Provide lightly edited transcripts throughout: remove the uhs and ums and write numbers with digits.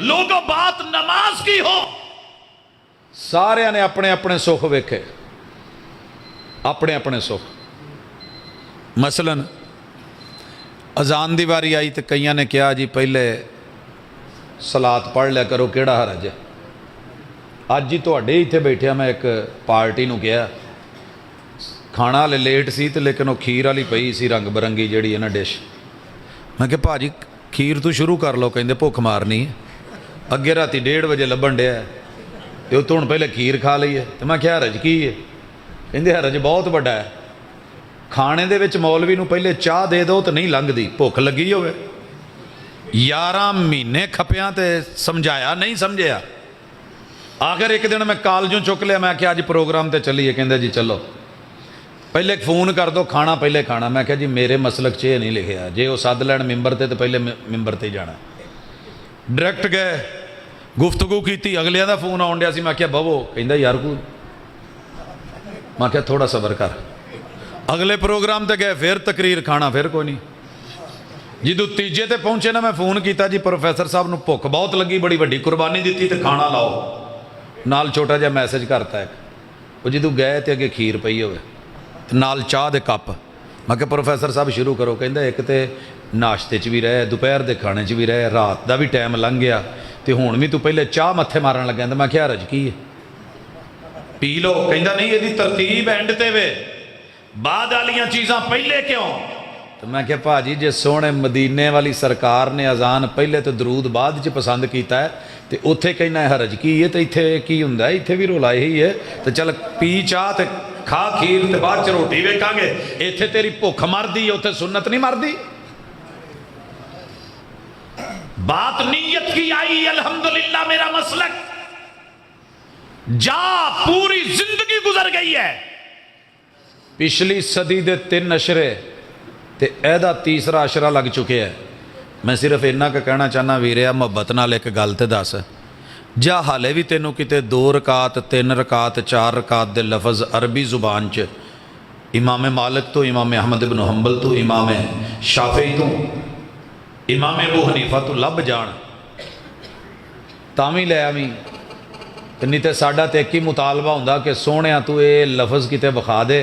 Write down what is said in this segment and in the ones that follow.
लोगों बात नमाज की हो, सारिਆਂ ने अपने अपने सुख वेखे, अपने अपने सुख। मसलन अजान की वारी आई तो कईयां ने कहा जी पहले सलात पढ़ लिया करो, केड़ा हरज है। अज ही तुहाडे इत्थे बैठिया मैं एक पार्टी नूं कहा, खाना हले लेट सी ते लेकिन वो खीर वाली पई सी रंग बरंगी जिहड़ी है ना डिश। मैं कहा भाजी खीर तू शुरू कर लो, कहिंदे भुख मारनी है, अगे राती 1:30 बजे लभण डिया तो तू हुण पहले खीर खा लई है। तो मैं क्या हरज की है, कहिंदे हरज बहुत वड्डा है, खाने दे विच मौलवी नूं पहले चाह दे दो तो नहीं लंघदी, भुख लगी होवे। 11 महीने खपिया तो समझाया नहीं समझिया। आखिर एक दिन मैं कालजों चुक लिया, मैं क्या अज प्रोग्राम ते चलीए, कहंदे जी चलो पहले फोन कर दो, खाना पहले खाना। मैं क्या जी मेरे मसलक च ये नहीं लिखिया, जे वो सद लैन मिंबर ते तो पहले मिंबर ते जाना। डायरैक्ट गए, गुफ्तगू की, अगलियां दा फोन आउण डिया सी। मैं क्या बवो, कहंदा यार को, मैं क्या थोड़ा सबर कर। अगले प्रोग्राम ते गए, फिर तकरीर, खाना फिर कोई नहीं। जो तीजे ते पहुंचे ना, मैं फोन किया जी प्रोफैसर साहब नूं भुख बहुत लगी, बड़ी वड्डी कुरबानी दी तो खाना लाओ, नाल छोटा जिहा मैसेज करता है। वो जो गए तो अगे खीर पई होवे नाल चाह दे कप। मैं क्या प्रोफैसर साहब शुरू करो, कहंदा एक तो नाश्ते च भी रहे, दोपहर के खाने च भी रहे, रात का भी टाइम लंघ गया, तो हुण भी तू पहले चाह मत्थे मारन लग्या। तो मैं क्या हरज की है, पी लो। कहंदा नहीं यदी तरतीब एंड ते वे, बाद वालियां चीज़ां पहले क्यों। तो मैं क्या भाजी जे सोहणे मदीने वाली सरकार ने अजान पहले तो दरूद बाद च पसंद किया है, तो उत्थे कहना हरज की है, तो इत्थे की हुंदा, इत्थे भी रौला यही है। तो चल पी चाह ते खा खीर ते बाद च रोटी वेखांगे। इत्थे तेरी भुख मरदी, उत्थे सुन्नत नहीं मरदी। बात नीयत की आई, अल्हम्दुलिल्लाह मेरा मसलक जा पूरी जिंदगी गुजर गई है। पिछली सदी दे 3 अशरे ते एदा तीसरा अशरा लग चुके है। मैं सिर्फ इन्ना क कहना चाहना वीरिया, मुहब्बत नाल एक गल ते दस, जा हाले भी तेनों किते 2 रकात 3 रकात 4 रकात दे लफज अरबी जुबान च इमाम मालिक तो, इमाम अहमद इब्न हंबल तो, इमाम शाफी तो, इमाम अबू हनीफा तो लभ जान, तां भी लै आवी। नहीं तो साडा तो एक ही मुतालबा हुंदा कि सोहणिया तू ये लफज किते विखा दे,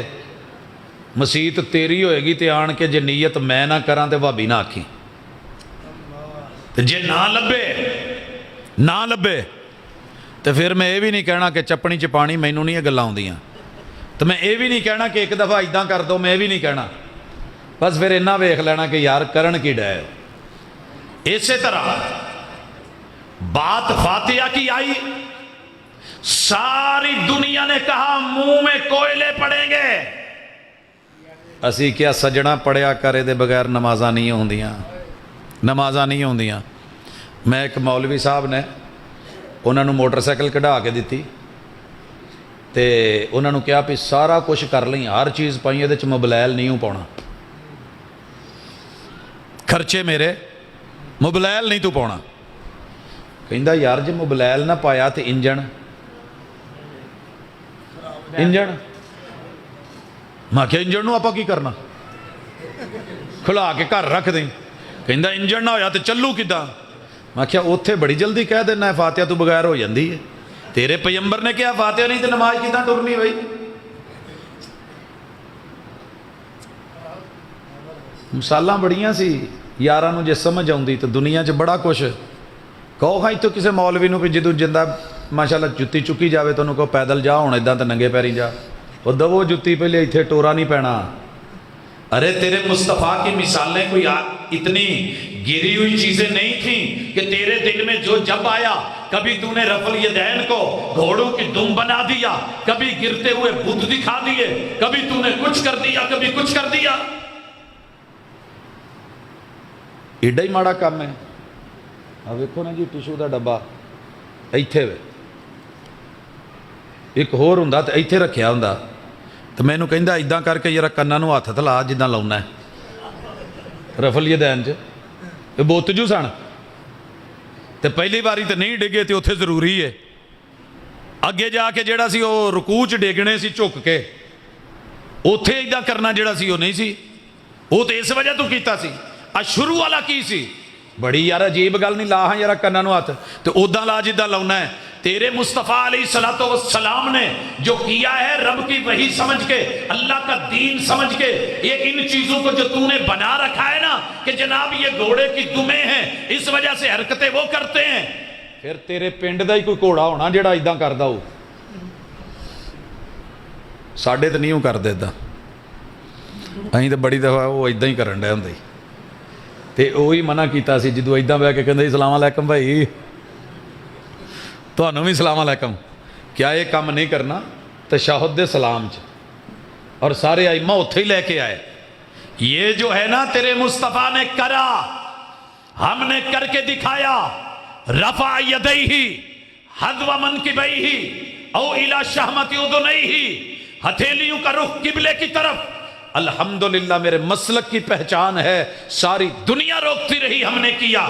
मसीत तेरी होएगी तो आन के, जे नीयत मैं ना करा तो भाभी ना आखी, तो जे ना लभे तो फिर मैं ये भी नहीं कहना कि चपनी च पानी, मैनू नहीं ये गल्लां आउंदियां। तो मैं ये भी नहीं कहना कि एक दफ़ा इदां कर दो, मैं ये भी नहीं कहना। बस फिर इन्ना वेख लेना कि यार करन की डै। इसे तरह बात फातिहा की आई, सारी दुनिया ने कहा मुंह में कोयले पड़ेंगे। असी क्या सजना पढ़िया करे दे बगैर नमाजा नहीं होंदियां, नमाजा नहीं होंदियां। मैं एक मौलवी साहब ने उन्होंने मोटरसाइकिल कढ़ा के दी, तो उन्होंने कहा भी सारा कुछ कर ली, हर चीज़ पाई, ये मोबाइल नहीं पाना, खर्चे मेरे, मोबाइल नहीं तू पाना। कहंदा यार जे मोबाइल ना पाया तो इंजन मैं क्या इंजन नूं आपां की करना, खुला के घर रख दें। कहंदा इंजन ना होया तो चलू किदां। मैं क्या उत्थे बड़ी जल्दी कह देना है फातिहा तो बगैर हो जाती है, तेरे पैगंबर ने कहा फातिहा नहीं तो नमाज किदां टुरनी बई। मिसालां बड़ियां सी, यारां नूं जे समझ आउंदी तो दुनिया च बड़ा कुछ कहो। हाँ इतों किसी मौलवी नूं भी जदों जिंदा माशाअल्लाह जुत्ती चुकी जाए तो उन्होंने कहो पैदल जा, हुण इदां तो नंगे पैरी जा, वो दवो जुत्ती पहले इत्थे टोरा नहीं पैना। अरे तेरे मुस्तफ़ा की मिसालें कोई इतनी गिरी हुई चीजें नहीं थी कि तेरे दिल में जो जब आया, कभी तूने रफल यदैन को घोड़ों की दुम बना दिया, कभी गिरते हुए बुत दिखा दिए, कभी तूने कुछ कर दिया, कभी कुछ कर दिया। एडा ही माड़ा काम है। आ वेखो ना जी टिशू का डब्बा इत्थे वे, एक होर हुंदा ते इत्थे रखिया हुंदा, तो मैनू कहंदा इदां करके जरा कन्नां नूं हत्थ ला जिद्दां लाउना है रफल यदैन च, बुत जू सन, तो पहली बारी तो नहीं डिगे तो उत्थे जरूरी है, अगे जाके जिहड़ा सी ओह रुकू च डिगने सी झुक के, उत्थे इदां करना जिहड़ा सी ओह नहीं सी, वो तो इस वजह तो कीता सी। आ शुरू वाला की सी, बड़ी यार अजीब गल नहीं, ला हाँ यार कन्ना नूं हथ, तो उदा ला जिदा लाउना है। तेरे मुस्तफ़ा अलैहिस्सलातो वस्सलाम ने जो किया है रब की वही समझ के, अल्लाह का दीन समझ के, ये इन चीजों को जो तूने बना रखा है ना कि जनाब ये घोड़े की दुमें हैं, इस वजह से हरकतें वो करते हैं, फिर तेरे पिंड का ही कोई घोड़ा होना जिहड़ा इदां करदा हो। साडे तो नहीं करदे इदां, असीं तो बड़ी दफा वो इदां ही करन डे हुंदे, ते ओही मना कीता सी जदों इदां बह के कहंदे सलाम अलैकुम भाई, तुहानूं भी सलाम अलैकुम, क्या ये काम नहीं करना तशहुद दे सलाम च, और सारे आइमा उत्थे ही लेके आए। ये जो है ना तेरे मुस्तफ़ा ने करा, हमने करके दिखाया। रफा यदैहि हज़्व मनकिबैहि औ इला शहमति उदुनैहि, हथेलियों का रुख किबले की तरफ। अल्हम्दुलिल्लाह मेरे मसलक की पहचान है, सारी दुनिया रोकती रही, हमने किया।